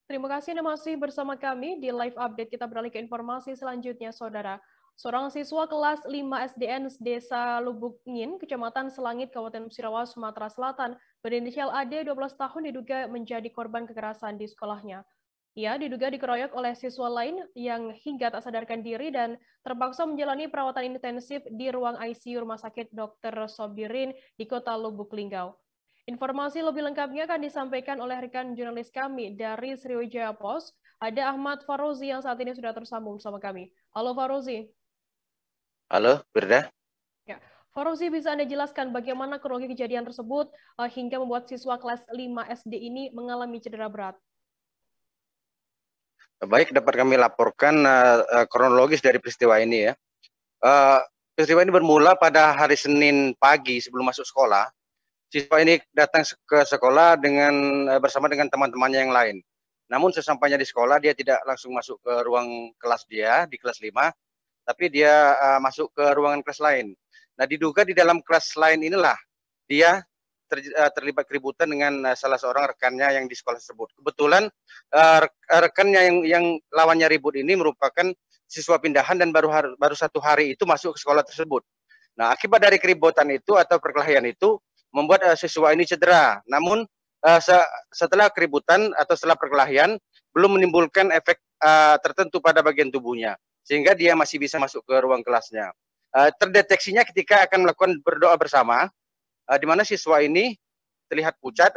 Terima kasih Anda masih bersama kami di live update. Kita beralih ke informasi selanjutnya, Saudara. Seorang siswa kelas 5 SDN Desa Lubukngin, Kecamatan Selangit, Kabupaten Musirawas, Sumatera Selatan, berinisial AD 12 tahun diduga menjadi korban kekerasan di sekolahnya. Ia diduga dikeroyok oleh siswa lain yang hingga tak sadarkan diri dan terpaksa menjalani perawatan intensif di ruang ICU Rumah Sakit Dr. Sobirin di Kota Lubuk Linggau. Informasi lebih lengkapnya akan disampaikan oleh rekan jurnalis kami dari Sriwijaya Post. Ada Ahmad Farozi yang saat ini sudah tersambung bersama kami. Halo Farozi. Halo, Firda. Ya. Farozi, bisa Anda jelaskan bagaimana kronologi kejadian tersebut hingga membuat siswa kelas 5 SD ini mengalami cedera berat? Baik, dapat kami laporkan kronologis dari peristiwa ini ya. Uh, Peristiwa ini bermula pada hari Senin pagi sebelum masuk sekolah. Siswa ini datang ke sekolah bersama dengan teman-temannya yang lain. Namun sesampainya di sekolah dia tidak langsung masuk ke ruang kelas dia di kelas 5, tapi dia masuk ke ruangan kelas lain. Nah, diduga di dalam kelas lain inilah dia terlibat keributan dengan salah seorang rekannya yang di sekolah tersebut. Kebetulan rekannya yang lawannya ribut ini merupakan siswa pindahan dan baru 1 hari itu masuk ke sekolah tersebut. Nah, akibat dari keributan itu atau perkelahian itu membuat siswa ini cedera. Namun setelah keributan atau setelah perkelahian belum menimbulkan efek tertentu pada bagian tubuhnya, sehingga dia masih bisa masuk ke ruang kelasnya. Terdeteksinya ketika akan melakukan berdoa bersama, di mana siswa ini terlihat pucat,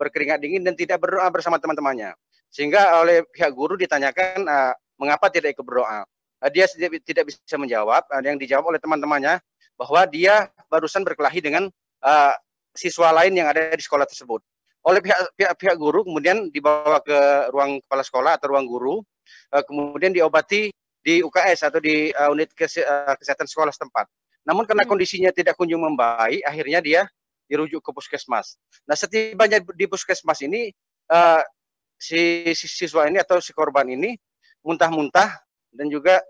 berkeringat dingin dan tidak berdoa bersama teman-temannya. Sehingga oleh pihak guru ditanyakan mengapa tidak ikut berdoa. Dia tidak bisa menjawab. Yang dijawab oleh teman-temannya bahwa dia barusan berkelahi dengan siswa lain yang ada di sekolah tersebut. Oleh pihak guru kemudian dibawa ke ruang kepala sekolah atau ruang guru, kemudian diobati di UKS atau di unit kesehatan sekolah setempat. Namun karena kondisinya tidak kunjung membaik, akhirnya dia dirujuk ke puskesmas. Nah, setibanya di puskesmas ini, si siswa ini atau si korban ini muntah-muntah dan juga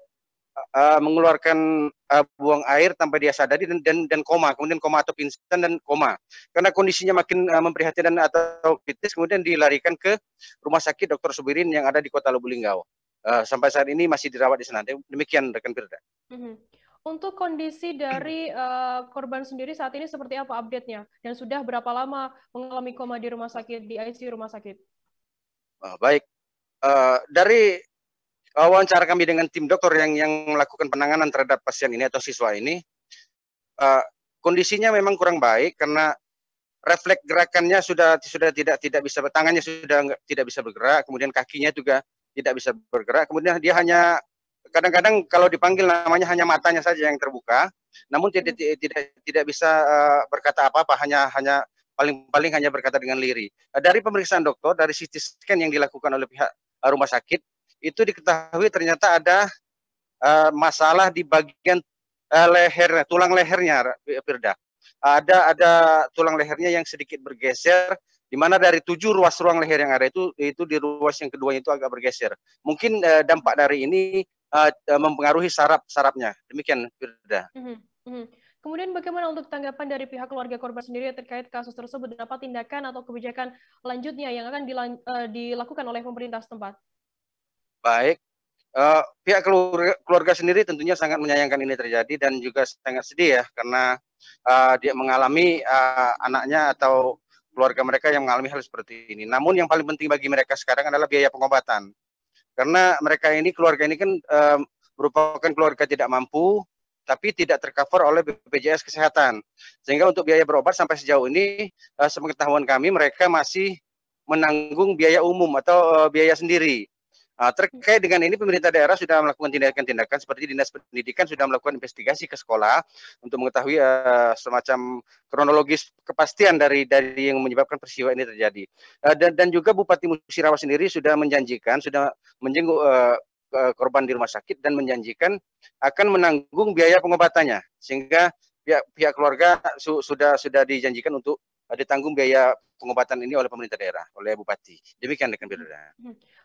mengeluarkan buang air tanpa dia sadari dan koma, kemudian koma atau pingsan dan koma. Karena kondisinya makin memprihatinkan atau kritis, kemudian dilarikan ke Rumah Sakit Dr. Subirin yang ada di Kota Lubuk Linggau. Sampai saat ini masih dirawat di sana. Demikian rekan Firda. Untuk kondisi dari korban sendiri saat ini seperti apa update-nya? Dan sudah berapa lama mengalami koma di rumah sakit, di ICU rumah sakit? Baik, dari wawancara kami dengan tim dokter yang melakukan penanganan terhadap pasien ini atau siswa ini, kondisinya memang kurang baik karena refleks gerakannya sudah tidak bisa, tangannya sudah tidak bisa bergerak, kemudian kakinya juga tidak bisa bergerak, kemudian dia hanya kadang-kadang kalau dipanggil namanya hanya matanya saja yang terbuka, namun tidak bisa berkata apa-apa, hanya paling hanya berkata dengan lirih. Dari pemeriksaan dokter, dari CT scan yang dilakukan oleh pihak rumah sakit, itu diketahui ternyata ada masalah di bagian leher, tulang lehernya, Firda. Ada tulang lehernya yang sedikit bergeser, di mana dari 7 ruas ruang leher yang ada itu di ruas yang keduanya itu agak bergeser. Mungkin dampak dari ini mempengaruhi sarafnya. Demikian, Firda. Kemudian bagaimana untuk tanggapan dari pihak keluarga korban sendiri terkait kasus tersebut dan apa tindakan atau kebijakan lanjutnya yang akan dilakukan oleh pemerintah setempat? Baik, pihak keluarga sendiri tentunya sangat menyayangkan ini terjadi dan juga sangat sedih ya karena dia mengalami anaknya atau keluarga mereka yang mengalami hal seperti ini. Namun yang paling penting bagi mereka sekarang adalah biaya pengobatan. Karena mereka ini, keluarga ini kan merupakan keluarga tidak mampu, tapi tidak tercover oleh BPJS Kesehatan. Sehingga untuk biaya berobat sampai sejauh ini, sepengetahuan kami, mereka masih menanggung biaya umum atau biaya sendiri. Terkait dengan ini, pemerintah daerah sudah melakukan tindakan-tindakan seperti Dinas Pendidikan sudah melakukan investigasi ke sekolah untuk mengetahui semacam kronologis kepastian dari yang menyebabkan peristiwa ini terjadi. Dan juga Bupati Musirawas sendiri sudah menjanjikan, sudah menjenguk korban di rumah sakit dan menjanjikan akan menanggung biaya pengobatannya, sehingga pihak keluarga sudah dijanjikan untuk ditanggung biaya pengobatan ini oleh pemerintah daerah, oleh Bupati. Demikian rekan Firda.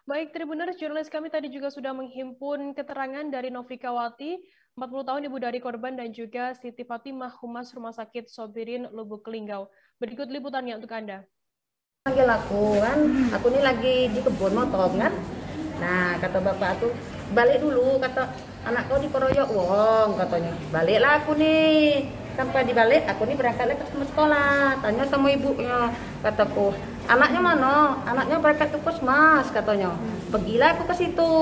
Baik, Tribuners, jurnalis kami tadi juga sudah menghimpun keterangan dari Novika Wati, 40 tahun ibu dari korban, dan juga Siti Fatimah, Humas Rumah Sakit Sobirin Lubuk Linggau. Berikut liputannya untuk Anda. Panggil aku kan, aku ini lagi di kebun motong kan. Nah kata bapak aku, balik dulu, kata anak kau dikeroyok wong katanya. Baliklah aku nih, sampai dibalik aku nih berangkat lagi ke sekolah. Tanya sama ibunya, kataku, anaknya mana? Anaknya berangkat ke puskesmas katanya. Pergilah aku ke situ,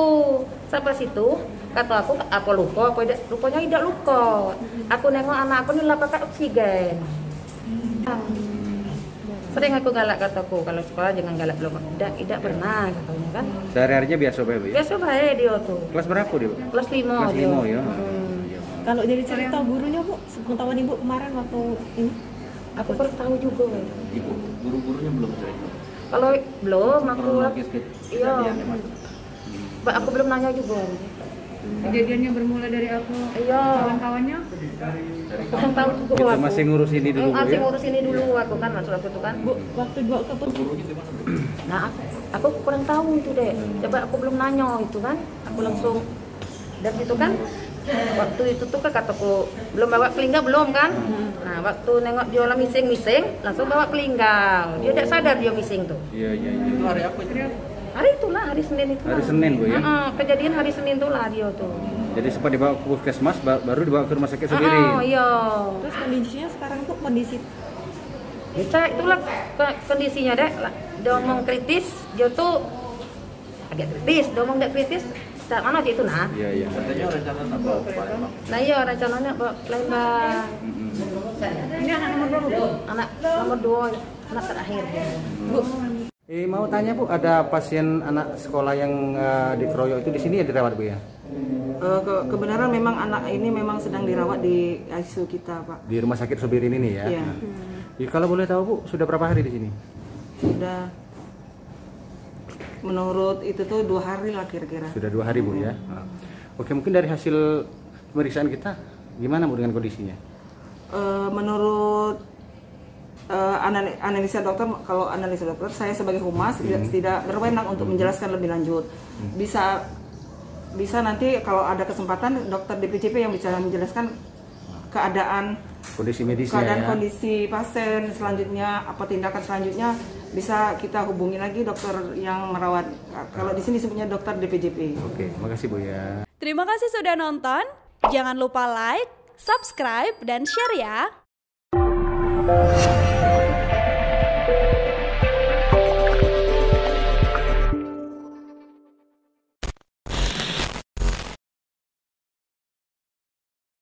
sampai situ. Kata aku, apa luka? Rupanya tidak luka. Aku nengok anak aku nih lah pakai oksigen. Sering aku galak kataku, kalau sekolah jangan galak belum. Tidak pernah katanya kan. Sehari-harinya biasa baik, Bu? Biasa baik dia tuh. Kelas berapa dia, Bu? Kelas 5 Kelas dia. 5 ya. Kalau dari cerita gurunya, Bu, sepengetahuan Ibu kemarin waktu ini? Aku baru tahu juga. Ibu, guru-gurunya belum cerita. Kalau belum aku Kronologis iya. kejadiannya, Mas. Aku belum nanya juga. Kejadiannya bermula dari apa? Iya. Kawan-kawannya? Kurang tahu juga Kita aku. masih ngurus ini dulu, Bu, Masih ya? ngurus ini dulu aku kan, maksud aku tuh kan. Bu, waktu dibawa ke Nah, aku kurang tahu itu deh. Coba aku belum nanya itu kan. Aku langsung dari situ kan. Waktu itu tuh kan kataku belum bawa kelingga belum kan. Nah, waktu nengok dia lah mising-mising, langsung bawa kelingga. Dia tidak sadar dia mising tuh. Iya. Itu hari apa itu? Hari itulah, hari Senin itu. Hari Senin, Bu, ya? Kejadian hari Senin itulah dia tuh. Jadi sempat dibawa ke puskesmas, baru dibawa ke rumah sakit sendiri. Iya. Terus kondisinya sekarang tuh kondisi Kita itulah kondisinya deh. Dia ngomong kritis, dia tuh agak kritis. Dia ngomong tidak kritis, tak mana dia itu nah. Iya. Katanya rencana apa Palembang? Nah iya rencananya bawa ke Palembang. Ini anak nomor berapa, Bu? Anak nomor 2, anak terakhir dia. Bu, Mau tanya, Bu, ada pasien anak sekolah yang dikeroyok itu di sini ya dirawat, Bu, ya? Kebenaran memang anak ini memang sedang dirawat di ICU kita, Pak. Di rumah sakit Subirin ini ya? Iya. Ya, kalau boleh tahu, Bu, sudah berapa hari di sini? Sudah menurut itu tuh 2 hari lah kira-kira. Sudah 2 hari, Bu, ya? Oke, mungkin dari hasil pemeriksaan kita, gimana, Bu, dengan kondisinya? Menurut analisa dokter, kalau analisa dokter saya sebagai humas tidak berwenang untuk menjelaskan lebih lanjut. Bisa nanti kalau ada kesempatan dokter DPJP yang bisa menjelaskan keadaan Kondisi medisnya, ya? kondisi pasien selanjutnya, apa tindakan selanjutnya, bisa kita hubungi lagi dokter yang merawat. Kalau di sini sebutnya dokter DPJP. Oke, makasih, Bu, ya. Terima kasih sudah nonton. Jangan lupa like, subscribe, dan share ya.